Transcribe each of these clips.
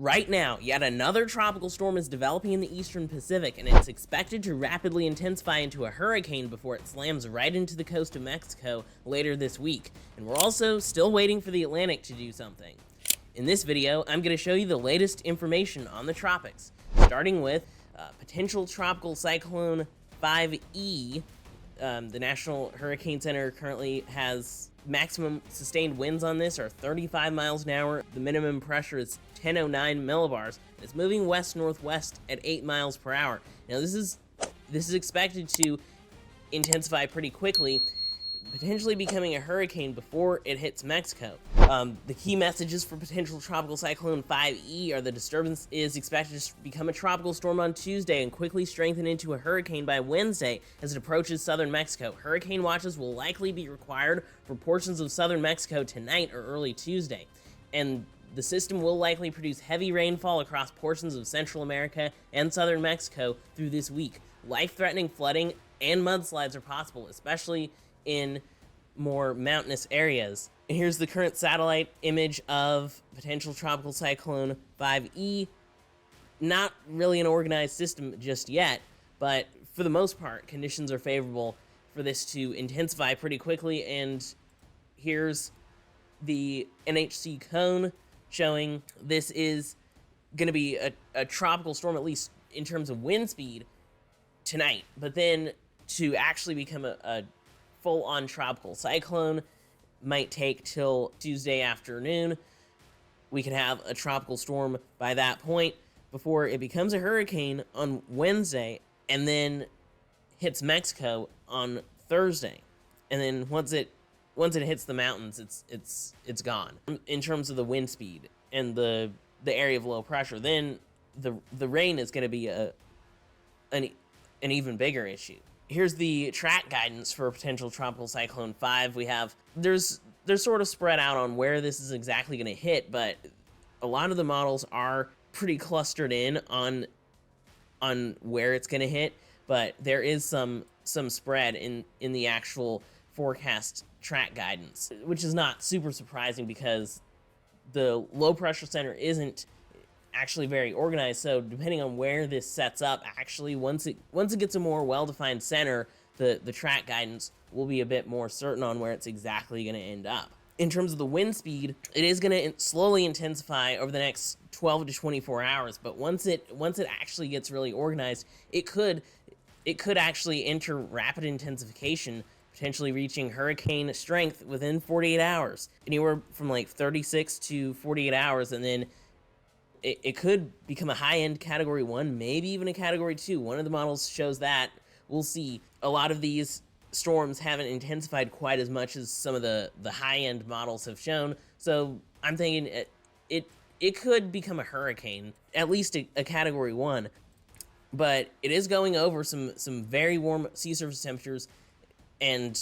Right now, yet another tropical storm is developing in the eastern Pacific, and it's expected to rapidly intensify into a hurricane before it slams right into the coast of Mexico later this week. And we're also still waiting for the Atlantic to do something. In this video, I'm going to show you the latest information on the tropics, starting with Potential Tropical Cyclone 5E. The National Hurricane Center currently has maximum sustained winds on this are 35 miles an hour. The minimum pressure is 1009 millibars. It's moving west-northwest at 8 miles per hour. Now this is expected to intensify pretty quickly, potentially becoming a hurricane before it hits Mexico. The key messages for Potential Tropical Cyclone 5E are the disturbance is expected to become a tropical storm on Tuesday and quickly strengthen into a hurricane by Wednesday as it approaches southern Mexico. Hurricane watches will likely be required for portions of southern Mexico tonight or early Tuesday, and the system will likely produce heavy rainfall across portions of Central America and southern Mexico through this week. Life-threatening flooding and mudslides are possible, especially in more mountainous areas. And here's the current satellite image of Potential Tropical Cyclone 5E. Not really an organized system just yet, but for the most part, conditions are favorable for this to intensify pretty quickly. And here's the NHC cone showing this is going to be a tropical storm, at least in terms of wind speed, tonight. But then to actually become a full-on tropical cyclone might take till Tuesday afternoon. We could have a tropical storm by that point before it becomes a hurricane on Wednesday and then hits Mexico on Thursday. And then once it hits the mountains, it's gone. In terms of the wind speed and the area of low pressure, then the rain is going to be an even bigger issue. Here's the track guidance for Potential Tropical Cyclone 5. There's sort of spread out on where this is exactly going to hit, but a lot of the models are pretty clustered in on where it's going to hit, but there is some spread in the actual forecast track guidance, which is not super surprising because the low pressure center isn't actually very organized. So depending on where this sets up, actually once it gets a more well-defined center, the track guidance will be a bit more certain on where it's exactly going to end up. In terms of the wind speed, it is going to slowly intensify over the next 12 to 24 hours, but once it actually gets really organized, it could actually enter rapid intensification, potentially reaching hurricane strength within 48 hours, anywhere from like 36 to 48 hours, and then it could become a high-end Category 1, maybe even a Category 2. One of the models shows that. We'll see. A lot of these storms haven't intensified quite as much as some of the high-end models have shown, so I'm thinking it could become a hurricane, at least a Category 1. But it is going over some very warm sea surface temperatures, and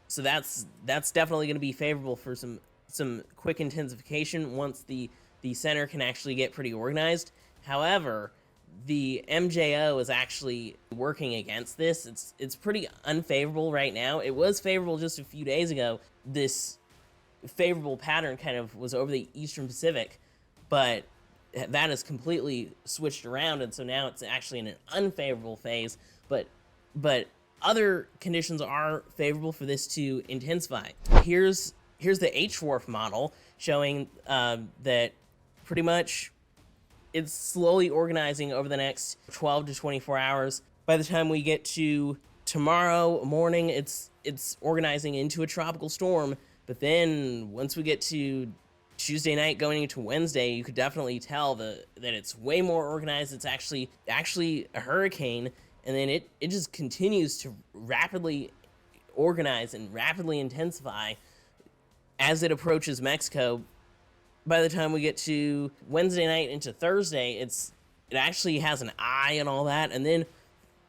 so that's definitely going to be favorable for some quick intensification once the center can actually get pretty organized. However, the MJO is actually working against this. It's pretty unfavorable right now. It was favorable just a few days ago. This favorable pattern kind of was over the eastern Pacific, but that has completely switched around, and so now it's actually in an unfavorable phase. But other conditions are favorable for this to intensify. Here's the HWRF model showing that pretty much it's slowly organizing over the next 12 to 24 hours. By the time we get to tomorrow morning, it's organizing into a tropical storm. But then once we get to Tuesday night going into Wednesday, you could definitely tell that it's way more organized. It's actually a hurricane, and then it just continues to rapidly organize and rapidly intensify as it approaches Mexico. By the time we get to Wednesday night into Thursday, it actually has an eye and all that, and then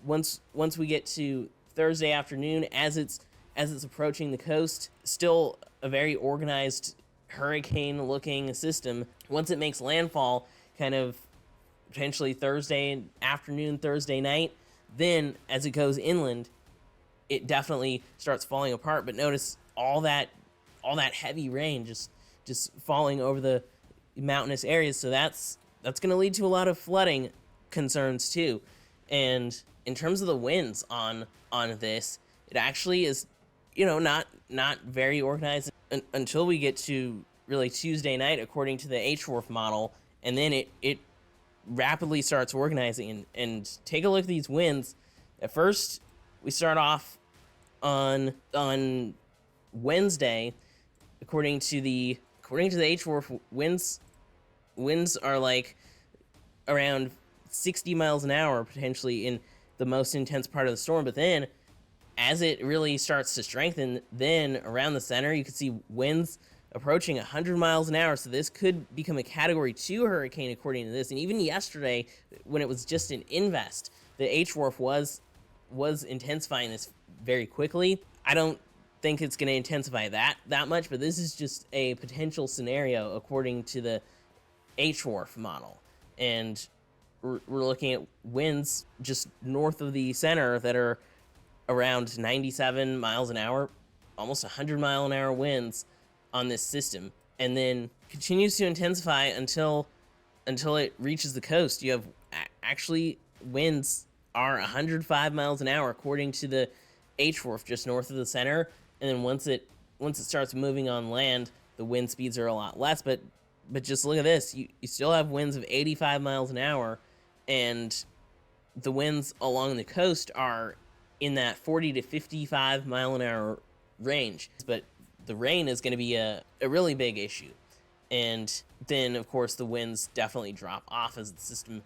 once we get to Thursday afternoon, as it's approaching the coast, still a very organized hurricane-looking system. Once it makes landfall, kind of potentially Thursday afternoon, Thursday night, then as it goes inland, it definitely starts falling apart. But notice all that heavy rain just falling over the mountainous areas. So that's that's going to lead to a lot of flooding concerns too. And in terms of the winds on this, it actually is, not very organized until we get to really Tuesday night, according to the HWRF model, and then it rapidly starts organizing. And take a look at these winds. At first, we start off on Wednesday, according to the HWRF, winds are like around 60 miles an hour potentially in the most intense part of the storm. But then as it really starts to strengthen, then around the center you can see winds approaching 100 miles an hour. So this could become a Category 2 hurricane according to this. And even yesterday, when it was just an invest, the HWRF was intensifying this very quickly. I don't think it's going to intensify that much, but this is just a potential scenario according to the HWRF model. And we're looking at winds just north of the center that are around 97 miles an hour, almost 100 mile an hour winds on this system, and then continues to intensify until it reaches the coast. You have actually winds are 105 miles an hour according to the HWRF just north of the center, and then once it starts moving on land, the wind speeds are a lot less. But just look at this, you still have winds of 85 miles an hour, and the winds along the coast are in that 40 to 55 mile an hour range. But the rain is going to be a really big issue. And then, of course, the winds definitely drop off as the system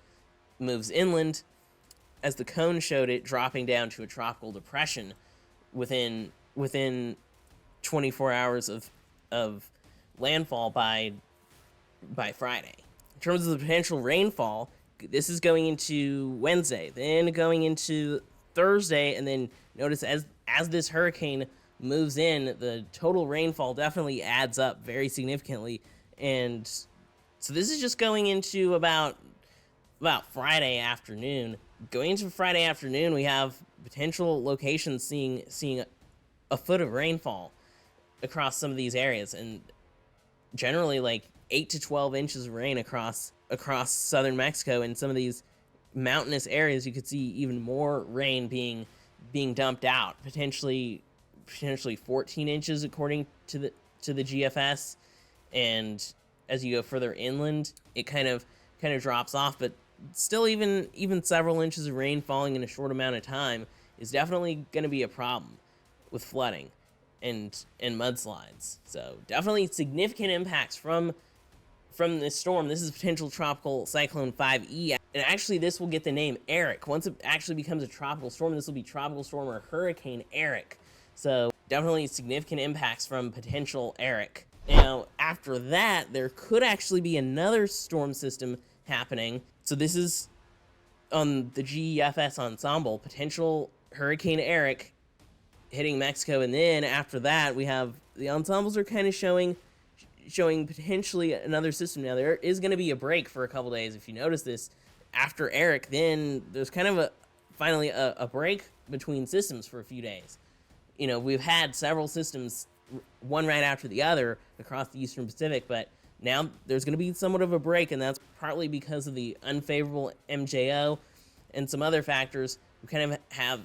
moves inland, as the cone showed it dropping down to a tropical depression within 24 hours of landfall by Friday. In terms of the potential rainfall, this is going into Wednesday, then going into Thursday, and then notice as this hurricane moves in, the total rainfall definitely adds up very significantly. And so this is just going into about Friday afternoon. Going into Friday afternoon, we have potential locations seeing a foot of rainfall across some of these areas, and generally like 8 to 12 inches of rain across southern Mexico. In some of these mountainous areas, you could see even more rain being dumped out, potentially 14 inches according to the GFS. And as you go further inland, it kind of drops off, but still even several inches of rain falling in a short amount of time is definitely going to be a problem with flooding and mudslides. So definitely significant impacts from this storm. This is potential tropical cyclone 5E, and actually this will get the name Erick. Once it actually becomes a tropical storm, this will be Tropical Storm or Hurricane Erick. So definitely significant impacts from potential Erick. Now, after that, there could actually be another storm system happening. So this is on the GEFS ensemble, potential Hurricane Erick hitting Mexico. And then after that, we have the ensembles are kind of showing potentially another system. Now, there is going to be a break for a couple days. If you notice this, after Erick, then there's kind of finally a break between systems for a few days. We've had several systems, one right after the other across the Eastern Pacific, but now there's going to be somewhat of a break, and that's partly because of the unfavorable MJO and some other factors. We kind of have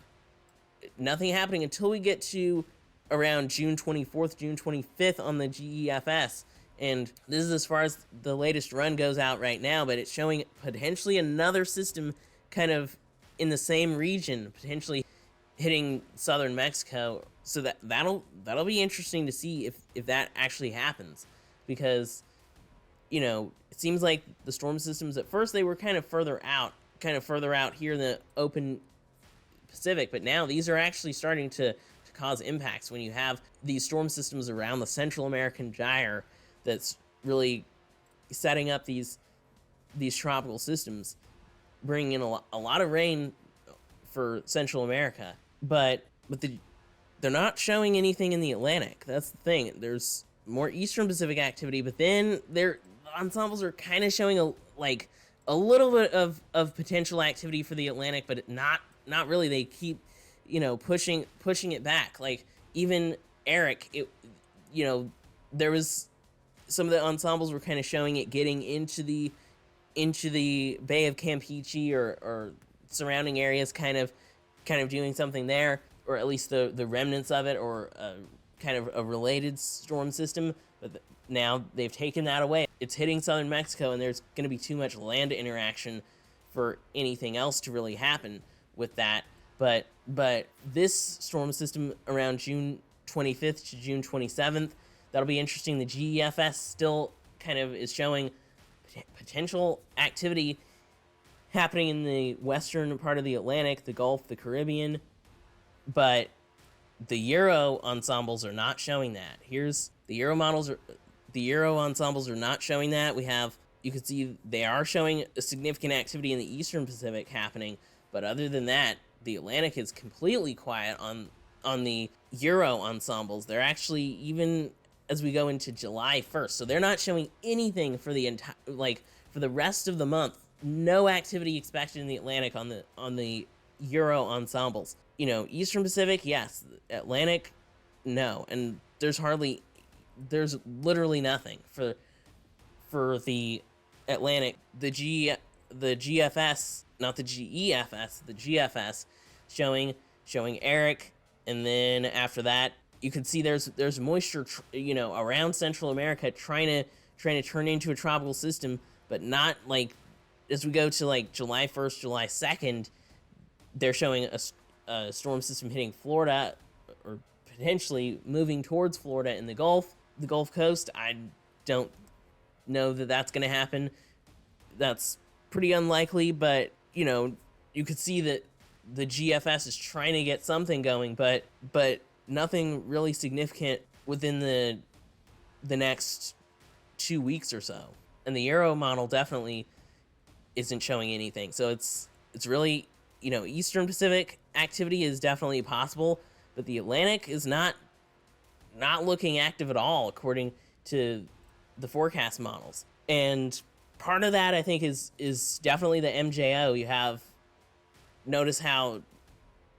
nothing happening until we get to around June 24th, June 25th on the GEFS. And this is as far as the latest run goes out right now, but it's showing potentially another system kind of in the same region, potentially hitting southern Mexico. So that'll be interesting to see if that actually happens, because it seems like the storm systems at first, they were kind of further out here in the open Pacific, but now these are actually starting to cause impacts when you have these storm systems around the Central American gyre that's really setting up these tropical systems, bringing in a lot of rain for Central America, but they're not showing anything in the Atlantic. That's the thing. There's more Eastern Pacific activity, but then their ensembles are kind of showing a little bit of potential activity for the Atlantic, but not really. They keep pushing it back. Like even Erick, there was some of the ensembles were kind of showing it getting into the into the Bay of Campeche or surrounding areas, kind of doing something there, or at least the remnants of it, or kind of a related storm system. But now they've taken that away. It's hitting southern Mexico, and there's going to be too much land interaction for anything else to really happen with that. But this storm system around June 25th to June 27th, that'll be interesting. The GEFS still kind of is showing potential activity happening in the western part of the Atlantic, the Gulf, the Caribbean, but the Euro ensembles are not showing that. Here's the Euro models. The Euro ensembles are not showing that. You can see they are showing a significant activity in the Eastern Pacific happening, but other than that, the Atlantic is completely quiet on the Euro ensembles. They're actually, even as we go into July 1st, so they're not showing anything for the entire, for the rest of the month. No activity expected in the Atlantic on the Euro ensembles. Eastern Pacific, yes. Atlantic, no. And there's literally nothing for the Atlantic. The GFS, not the GEFS, the GFS showing Erick, and then after that, you can see there's moisture, around Central America trying to turn into a tropical system, but not as we go to July 1st, July 2nd, they're showing a storm system hitting Florida, or potentially moving towards Florida in the Gulf Coast. I don't know that that's going to happen. That's pretty unlikely, but you could see that the GFS is trying to get something going, but nothing really significant within the next 2 weeks or so. And the Euro model definitely isn't showing anything. So it's really, Eastern Pacific activity is definitely possible, but the Atlantic is not looking active at all, according to the forecast models. And part of that, I think, is definitely the MJO. You have notice how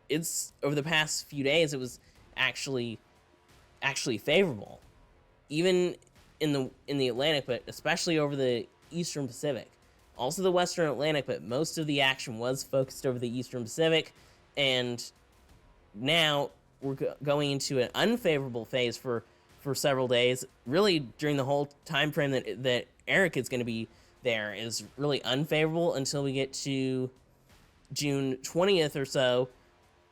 it's, over the past few days, it was actually favorable, even in the Atlantic, but especially over the Eastern Pacific. Also the Western Atlantic, but most of the action was focused over the Eastern Pacific, and now we're going into an unfavorable phase for several days. Really, during the whole time frame that Erick is going to be there is really unfavorable until we get to June 20th or so.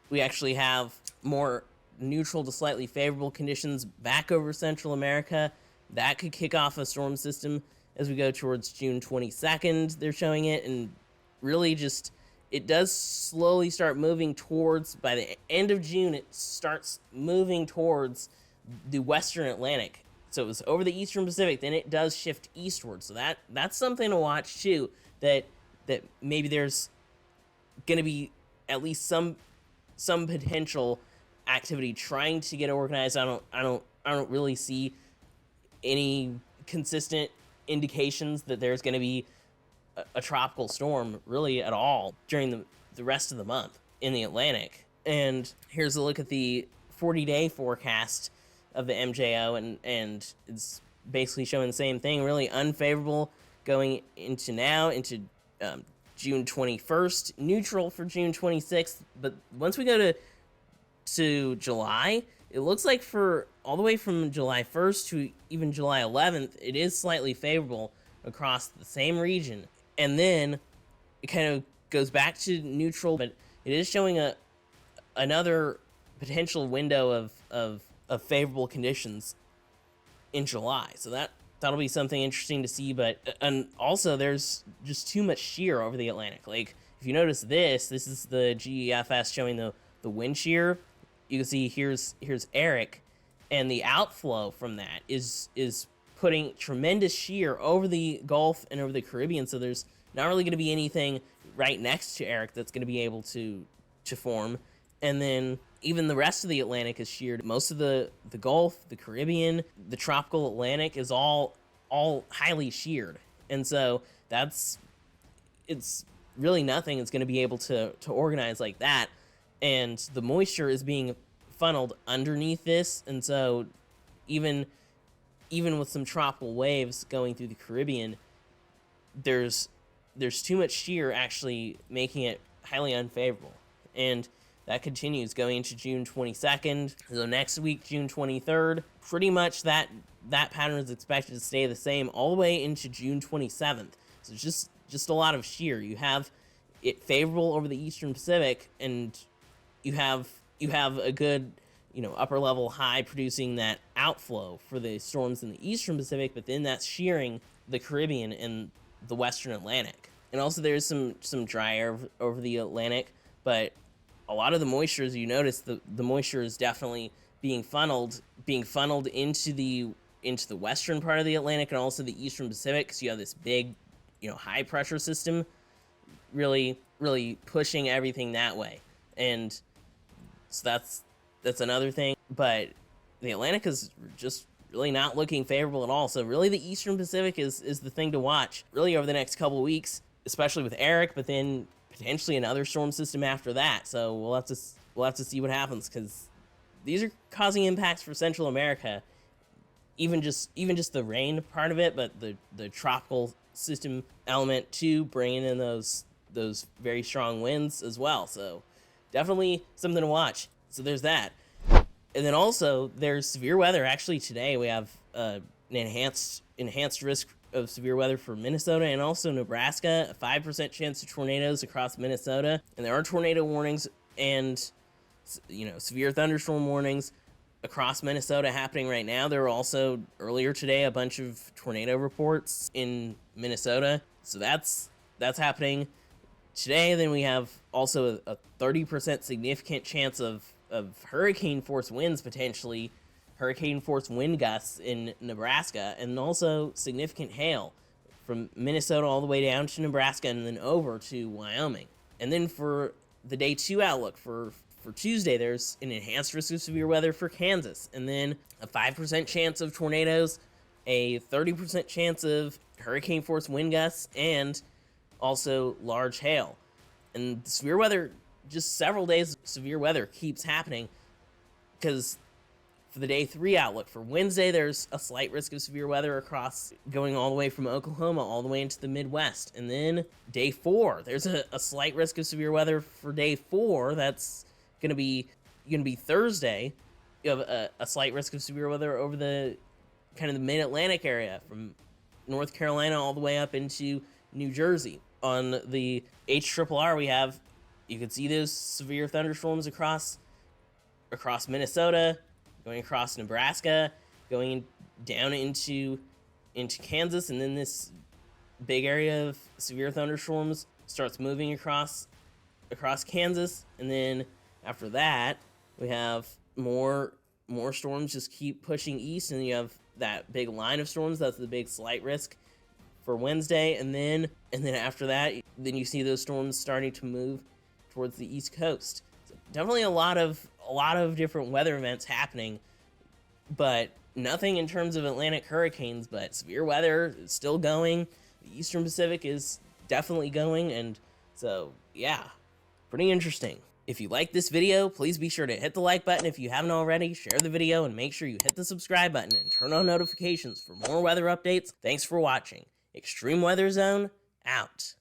We actually have more neutral to slightly favorable conditions back over Central America. That could kick off a storm system as we go towards June 22nd. They're showing it, and really just, it does slowly start moving towards, by the end of June, it starts moving towards the Western Atlantic. So it was over the Eastern Pacific, then it does shift eastward. So that's something to watch too, that maybe there's going to be at least some potential activity trying to get organized. I don't really see any consistent indications that there's going to be a tropical storm really at all during the rest of the month in the Atlantic. And here's a look at the 40-day forecast of the MJO, and it's basically showing the same thing, really unfavorable going into June 21st, neutral for June 26th. But once we go to July, it looks like for all the way from July 1st to even July 11th, it is slightly favorable across the same region. And then it kind of goes back to neutral, but it is showing another potential window of favorable conditions in July. So that'll be something interesting to see. And also there's just too much shear over the Atlantic. Like, if you notice this is the GEFS showing the wind shear. You can see here's Erick, and the outflow from that is putting tremendous shear over the Gulf and over the Caribbean. So there's not really going to be anything right next to Erick that's going to be able to form. And then even the rest of the Atlantic is sheared. Most of the Gulf, the Caribbean, the tropical Atlantic is all highly sheared. And so it's really nothing that's going to be able to organize like that. And the moisture is being funneled underneath this. And so even with some tropical waves going through the Caribbean, there's there's too much shear actually making it highly unfavorable. And that continues going into June 22nd. So next week, June 23rd, pretty much that pattern is expected to stay the same all the way into June 27th. So it's just a lot of shear. You have it favorable over the Eastern Pacific, and you have a good, upper level high producing that outflow for the storms in the Eastern Pacific, but then that's shearing the Caribbean and the Western Atlantic. And also there's some dry air over the Atlantic, but a lot of the moisture, as you notice, the moisture is definitely being funneled into the western part of the Atlantic and also the Eastern Pacific, because you have this big, high pressure system really pushing everything that way. And so that's another thing. But the Atlantic is just really not looking favorable at all. So really the Eastern Pacific is the thing to watch really over the next couple of weeks, especially with Erick, but then potentially another storm system after that. So we'll have to see what happens, because these are causing impacts for Central America. Even just the rain part of it, but the tropical system element too, bringing in those very strong winds as well. So definitely something to watch. So there's that. And then also there's severe weather. Actually today we have an enhanced risk of severe weather for Minnesota and also Nebraska, a 5% chance of tornadoes across Minnesota. And there are tornado warnings and severe thunderstorm warnings across Minnesota happening right now. There were also earlier today a bunch of tornado reports in Minnesota. So that's happening today. Then we have also a 30% significant chance of hurricane force winds, potentially hurricane force wind gusts in Nebraska, and also significant hail from Minnesota all the way down to Nebraska and then over to Wyoming. And then for the day 2 outlook for Tuesday, there's an enhanced risk of severe weather for Kansas, and then a 5% chance of tornadoes, a 30% chance of hurricane force wind gusts, and also large hail. And the severe weather, just several days of severe weather keeps happening, because for the day 3 outlook for Wednesday, there's a slight risk of severe weather across, going all the way from Oklahoma all the way into the Midwest. And then day 4, there's a slight risk of severe weather for day 4. That's gonna be Thursday. You have a slight risk of severe weather over the kind of the mid-Atlantic area from North Carolina all the way up into New Jersey. On the HRRR, you can see those severe thunderstorms across Minnesota, going across Nebraska, going down into Kansas, and then this big area of severe thunderstorms starts moving across Kansas, and then after that, we have more storms just keep pushing east, and you have that big line of storms. That's the big slight risk for Wednesday, and then after that, then you see those storms starting to move towards the East Coast. So definitely a lot of different weather events happening, but nothing in terms of Atlantic hurricanes. But severe weather is still going. The Eastern Pacific is definitely going, and so yeah, pretty interesting. If you like this video, please be sure to hit the like button if you haven't already, share the video, and make sure you hit the subscribe button and turn on notifications for more weather updates. Thanks for watching. Extreme Weather Zone, out.